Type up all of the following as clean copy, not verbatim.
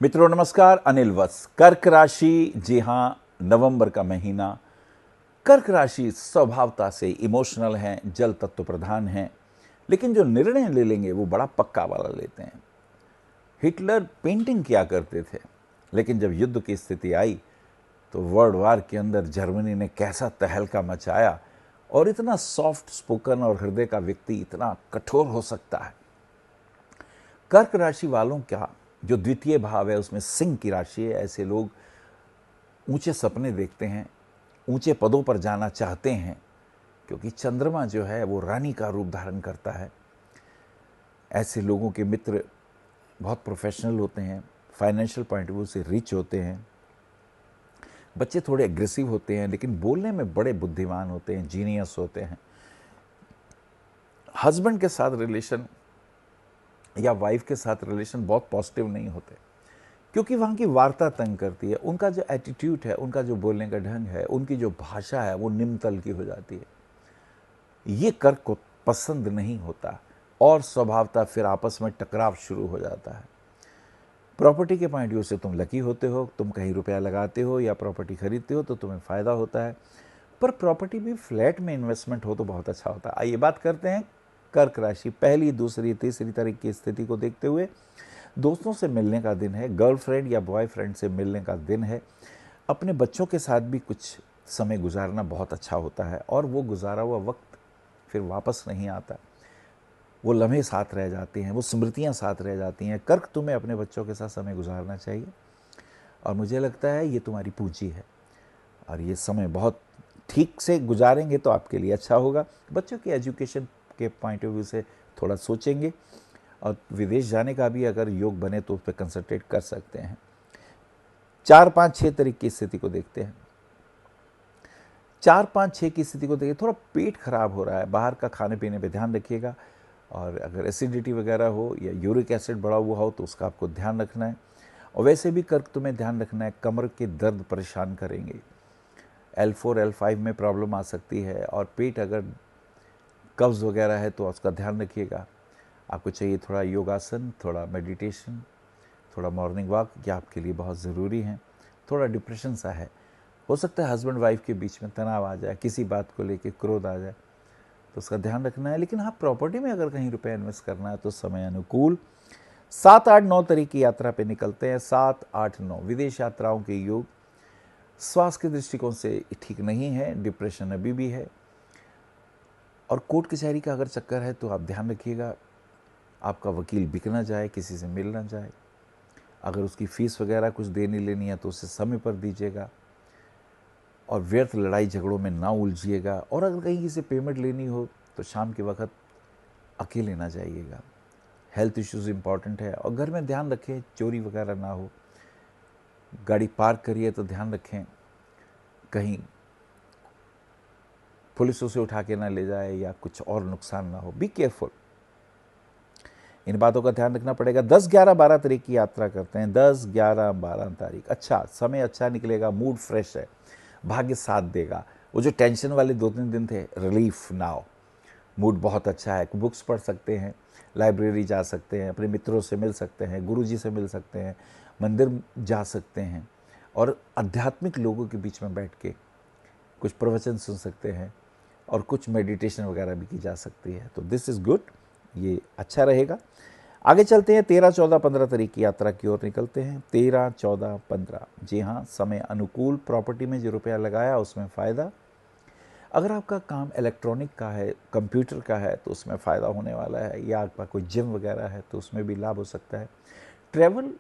मित्रों नमस्कार। अनिल वत्स। कर्क राशि, जी हाँ, नवंबर का महीना। कर्क राशि स्वभावता से इमोशनल हैं, जल तत्व प्रधान हैं, लेकिन जो निर्णय ले लेंगे वो बड़ा पक्का वाला लेते हैं। हिटलर पेंटिंग किया करते थे, लेकिन जब युद्ध की स्थिति आई तो वर्ल्ड वार के अंदर जर्मनी ने कैसा तहलका मचाया। और इतना सॉफ्ट स्पोकन और हृदय का व्यक्ति इतना कठोर हो सकता है। कर्क राशि वालों का जो द्वितीय भाव है उसमें सिंह की राशि है। ऐसे लोग ऊंचे सपने देखते हैं, ऊंचे पदों पर जाना चाहते हैं, क्योंकि चंद्रमा जो है वो रानी का रूप धारण करता है। ऐसे लोगों के मित्र बहुत प्रोफेशनल होते हैं, फाइनेंशियल पॉइंट ऑफ व्यू से रिच होते हैं। बच्चे थोड़े एग्रेसिव होते हैं, लेकिन बोलने में बड़े बुद्धिमान होते हैं, जीनियस होते हैं। हस्बैंड के साथ रिलेशन या वाइफ के साथ रिलेशन बहुत पॉजिटिव नहीं होते, क्योंकि वहाँ की वार्ता तंग करती है। उनका जो एटीट्यूड है, उनका जो बोलने का ढंग है, उनकी जो भाषा है वो निम्न तल की हो जाती है। ये कर्क को पसंद नहीं होता और स्वभावतः फिर आपस में टकराव शुरू हो जाता है। प्रॉपर्टी के पॉइंट व्यू से तुम लकी होते हो, तुम कहीं रुपया लगाते हो या प्रॉपर्टी खरीदते हो तो तुम्हें फ़ायदा होता है। पर प्रॉपर्टी भी फ्लैट में इन्वेस्टमेंट हो तो बहुत अच्छा होता है। आइए बात करते हैं कर्क राशि पहली, दूसरी, तीसरी तारीख की स्थिति को देखते हुए। दोस्तों से मिलने का दिन है, गर्लफ्रेंड या बॉयफ्रेंड से मिलने का दिन है। अपने बच्चों के साथ भी कुछ समय गुजारना बहुत अच्छा होता है, और वो गुजारा हुआ वक्त फिर वापस नहीं आता। वो लम्हे साथ रह जाते हैं, वो स्मृतियाँ साथ रह जाती हैं। कर्क, तुम्हें अपने बच्चों के साथ समय गुजारना चाहिए, और मुझे लगता है ये तुम्हारी पूंजी है, और ये समय बहुत ठीक से गुजारेंगे तो आपके लिए अच्छा होगा। बच्चों की एजुकेशन के पॉइंट ऑफ व्यू से थोड़ा सोचेंगे, और विदेश जाने का भी अगर योग बने तो उस पर कंसंट्रेट कर सकते हैं। 4, 5, 6 तारीख की स्थिति को देखते हैं। 4, 5, 6 की स्थिति को देखिए, थोड़ा पेट खराब हो रहा है, बाहर का खाने पीने पे ध्यान रखिएगा। और अगर एसिडिटी वगैरह हो या यूरिक एसिड बढ़ा हुआ हो तो उसका आपको ध्यान रखना है। और वैसे भी कर्क तुम्हें ध्यान रखना है, कमर के दर्द परेशान करेंगे। L4, L5 में प्रॉब्लम आ सकती है, और पेट अगर कब्ज वगैरह है तो उसका ध्यान रखिएगा। आपको चाहिए थोड़ा योगासन, थोड़ा मेडिटेशन, थोड़ा मॉर्निंग वॉक, ये आपके लिए बहुत ज़रूरी है। थोड़ा डिप्रेशन सा है, हो सकता है हस्बैंड वाइफ के बीच में तनाव आ जाए, किसी बात को लेके क्रोध आ जाए, तो उसका ध्यान रखना है। लेकिन हाँ, प्रॉपर्टी में अगर कहीं रुपया इन्वेस्ट करना है तो समय अनुकूल। 7, 8, 9 तारीख की यात्रा पे निकलते हैं। 7, 8, 9 विदेश यात्राओं के योग। स्वास्थ्य के दृष्टिकोण से ठीक नहीं है, डिप्रेशन अभी भी है, और कोर्ट कचहरी का अगर चक्कर है तो आप ध्यान रखिएगा, आपका वकील बिक ना जाए, किसी से मिल ना जाए। अगर उसकी फ़ीस वगैरह कुछ देनी लेनी है तो उसे समय पर दीजिएगा, और व्यर्थ लड़ाई झगड़ों में ना उलझिएगा। और अगर कहीं किसी पेमेंट लेनी हो तो शाम के वक्त अकेले ना जाइएगा। हेल्थ इश्यूज़ इम्पॉर्टेंट है, और घर में ध्यान रखें चोरी वगैरह ना हो। गाड़ी पार्क करिए तो ध्यान रखें कहीं पुलिस उसे उठा के ना ले जाए या कुछ और नुकसान ना हो। बी केयरफुल, इन बातों का ध्यान रखना पड़ेगा। 10, 11, 12 तारीख की यात्रा करते हैं। 10, 11, 12 तारीख अच्छा समय, अच्छा निकलेगा, मूड फ्रेश है, भाग्य साथ देगा। वो जो टेंशन वाले 2-3 दिन थे, रिलीफ नाउ, मूड बहुत अच्छा है। बुक्स पढ़ सकते हैं, लाइब्रेरी जा सकते हैं, अपने मित्रों से मिल सकते हैं, गुरुजी से मिल सकते हैं, मंदिर जा सकते हैं, और आध्यात्मिक लोगों के बीच में बैठ के कुछ प्रवचन सुन सकते हैं, और कुछ मेडिटेशन वगैरह भी की जा सकती है। तो दिस इज़ गुड, ये अच्छा रहेगा। आगे चलते हैं 13, 14, 15 तारीख की यात्रा की ओर निकलते हैं। 13, 14, 15, जी हाँ, समय अनुकूल। प्रॉपर्टी में जो रुपया लगाया उसमें फ़ायदा। अगर आपका काम इलेक्ट्रॉनिक का है, कंप्यूटर का है, तो उसमें फ़ायदा होने वाला है, या आपका कोई जिम वगैरह है तो उसमें भी लाभ हो सकता है। ट्रैवल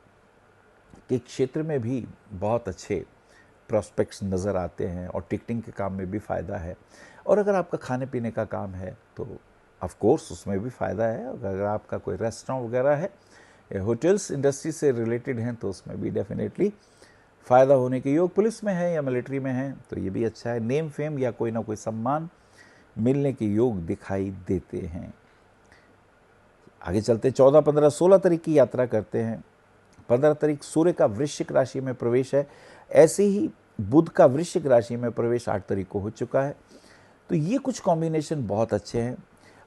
के क्षेत्र में भी बहुत अच्छे प्रॉस्पेक्ट्स नज़र आते हैं, और टिकटिंग के काम में भी फ़ायदा है। और अगर आपका खाने पीने का काम है तो ऑफ कोर्स उसमें भी फ़ायदा है। अगर आपका कोई रेस्टोरेंट वगैरह है या होटल्स इंडस्ट्री से रिलेटेड हैं तो उसमें भी डेफिनेटली फ़ायदा होने के योग। पुलिस में है या मिलिट्री में है तो ये भी अच्छा है। नेम फेम या कोई ना कोई सम्मान मिलने के योग दिखाई देते हैं। आगे चलते 14, 15, 16 तारीख की यात्रा करते हैं। 15 तारीख सूर्य का वृश्चिक राशि में प्रवेश है। ऐसे ही बुध का वृश्चिक राशि में प्रवेश 8 तारीख को हो चुका है। तो ये कुछ कॉम्बिनेशन बहुत अच्छे हैं,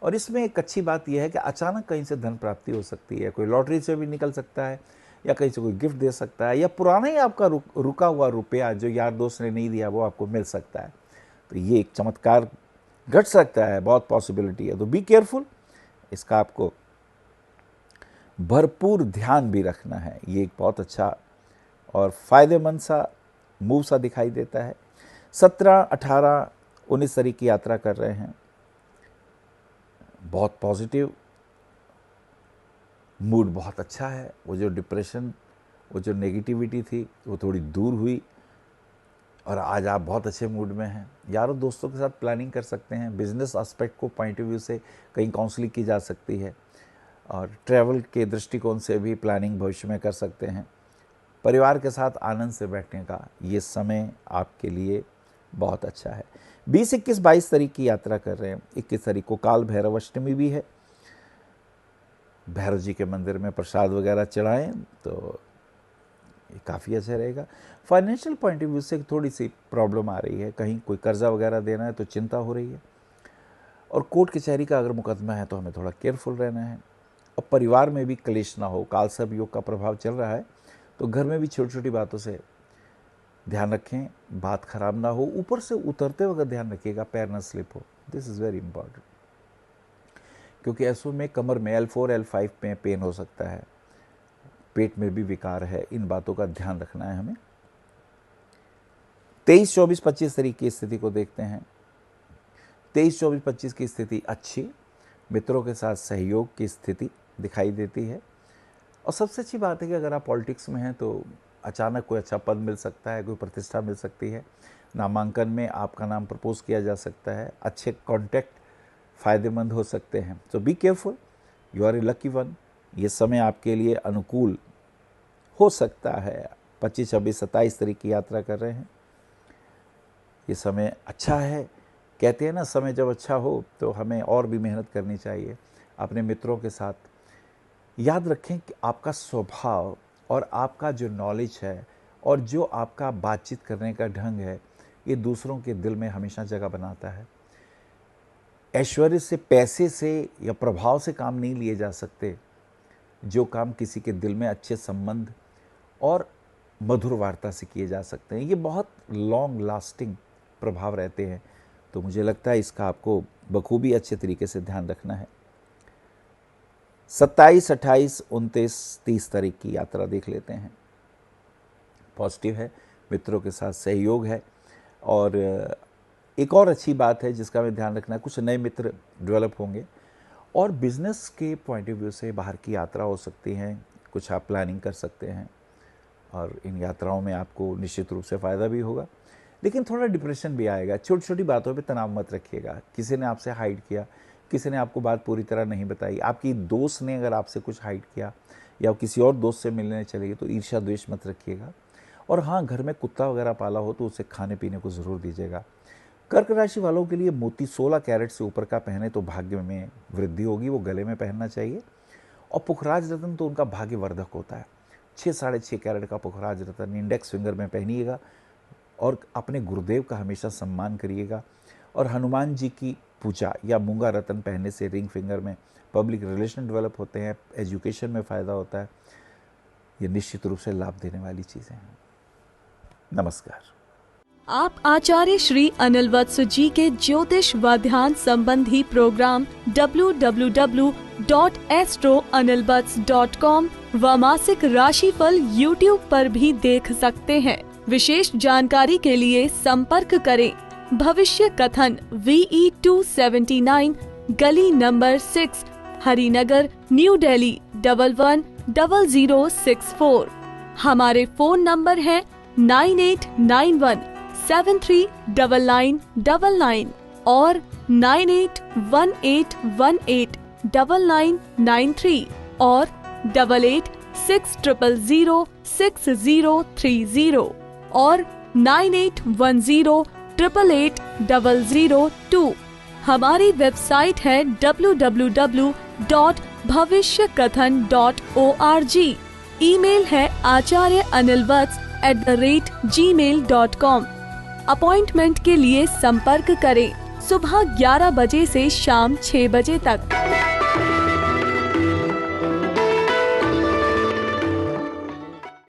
और इसमें एक अच्छी बात यह है कि अचानक कहीं से धन प्राप्ति हो सकती है। कोई लॉटरी से भी निकल सकता है, या कहीं से कोई गिफ्ट दे सकता है, या पुराना ही आपका रुका हुआ रुपया जो यार दोस्त ने नहीं दिया वो आपको मिल सकता है। तो ये एक चमत्कार घट सकता है, बहुत पॉसिबिलिटी है। तो बी केयरफुल, इसका आपको भरपूर ध्यान भी रखना है। ये एक बहुत अच्छा और फायदेमंद सा मूव सा दिखाई देता है। 17, 18, 19 तारीख की यात्रा कर रहे हैं, बहुत पॉजिटिव मूड, बहुत अच्छा है। वो जो डिप्रेशन, वो जो नेगेटिविटी थी वो थोड़ी दूर हुई और आज आप बहुत अच्छे मूड में हैं। यारों दोस्तों के साथ प्लानिंग कर सकते हैं, बिजनेस एस्पेक्ट को पॉइंट ऑफ व्यू से कहीं काउंसलिंग की जा सकती है और ट्रैवल के दृष्टिकोण से भी प्लानिंग भविष्य में कर सकते हैं। परिवार के साथ आनंद से बैठने का ये समय आपके लिए बहुत अच्छा है। 20, 21, 22 तारीख की यात्रा कर रहे हैं। 21 तारीख को काल भैरव अष्टमी भी है। भैरव जी के मंदिर में प्रसाद वगैरह चढ़ाएं तो ये काफ़ी अच्छा रहेगा। फाइनेंशियल पॉइंट ऑफ व्यू से थोड़ी सी प्रॉब्लम आ रही है, कहीं कोई कर्जा वगैरह देना है तो चिंता हो रही है, और कोर्ट कचहरी का अगर मुकदमा है तो हमें थोड़ा केयरफुल रहना है। और परिवार में भी क्लेश ना हो, कालसर्प योग का प्रभाव चल रहा है तो घर में भी छोटी छोटी बातों से ध्यान रखें, बात खराब ना हो। ऊपर से उतरते वक्त ध्यान रखिएगा पैर ना स्लिप हो, दिस इज़ वेरी इंपॉर्टेंट, क्योंकि ऐसो में कमर में L4, L5 में पेन हो सकता है, पेट में भी विकार है। इन बातों का ध्यान रखना है हमें। 23, 24, 25 तारीख की स्थिति को देखते हैं। 23, 24, 25 की स्थिति अच्छी, मित्रों के साथ सहयोग की स्थिति दिखाई देती है। और सबसे अच्छी बात है कि अगर आप पॉलिटिक्स में हैं तो अचानक कोई अच्छा पद मिल सकता है, कोई प्रतिष्ठा मिल सकती है, नामांकन में आपका नाम प्रपोज किया जा सकता है, अच्छे कॉन्टैक्ट फ़ायदेमंद हो सकते हैं। So be careful, you are a lucky one. ये समय आपके लिए अनुकूल हो सकता है। 25, 26, 27 तारीख की यात्रा कर रहे हैं, ये समय अच्छा है। कहते हैं ना, समय जब अच्छा हो तो हमें और भी मेहनत करनी चाहिए। अपने मित्रों के साथ याद रखें कि आपका स्वभाव और आपका जो नॉलेज है और जो आपका बातचीत करने का ढंग है, ये दूसरों के दिल में हमेशा जगह बनाता है। ऐश्वर्य से, पैसे से या प्रभाव से काम नहीं लिए जा सकते। जो काम किसी के दिल में अच्छे संबंध और मधुर वार्ता से किए जा सकते हैं, ये बहुत लॉन्ग लास्टिंग प्रभाव रहते हैं। तो मुझे लगता है इसका आपको बखूबी अच्छे तरीके से ध्यान रखना है। 27, 28, 29, 30 तारीख की यात्रा देख लेते हैं। पॉजिटिव है, मित्रों के साथ सहयोग है। और एक और अच्छी बात है जिसका हमें ध्यान रखना है, कुछ नए मित्र डेवलप होंगे और बिजनेस के पॉइंट ऑफ व्यू से बाहर की यात्रा हो सकती है, कुछ आप प्लानिंग कर सकते हैं और इन यात्राओं में आपको निश्चित रूप से फ़ायदा भी होगा। लेकिन थोड़ा डिप्रेशन भी आएगा। छोटी छोटी बातों पे तनाव मत रखिएगा। किसी ने आपसे हाइड किया, किसी ने आपको बात पूरी तरह नहीं बताई, आपकी दोस्त ने अगर आपसे कुछ हाइड किया या किसी और दोस्त से मिलने चले गए तो ईर्ष्या द्वेष मत रखिएगा। और हाँ, घर में कुत्ता वगैरह पाला हो तो उसे खाने पीने को ज़रूर दीजिएगा। कर्क राशि वालों के लिए मोती 16 कैरेट से ऊपर का पहने तो भाग्य में वृद्धि होगी, वो गले में पहनना चाहिए। और पुखराज रत्न तो उनका भाग्यवर्धक होता है। 6, 6.5 कैरेट का पुखराज रत्न इंडेक्स फिंगर में पहनिएगा और अपने गुरुदेव का हमेशा सम्मान करिएगा। और हनुमान जी की पूजा या मूंगा रत्न पहनने से रिंग फिंगर में पब्लिक रिलेशन डेवलप होते हैं, एजुकेशन में फ़ायदा होता है। ये निश्चित रूप से लाभ देने वाली चीज़ें हैं। नमस्कार। आप आचार्य श्री अनिल वत्स जी के ज्योतिष व ध्यान संबंधी प्रोग्राम www.astroanilvats.com व मासिक राशिफल YouTube पर भी देख सकते हैं। विशेष जानकारी के लिए संपर्क करें भविष्य कथन VE 279 गली नंबर 6 हरिनगर न्यू दिल्ली 110064। हमारे फोन नंबर है 9891739999 और 9818189993 और 8860006030 और 9810880002। हमारी वेबसाइट है www.bhavishyakathan.org। ईमेल है acharyaanilvats@gmail.com। अपॉइंटमेंट के लिए संपर्क करें सुबह 11 बजे से शाम 6 बजे तक।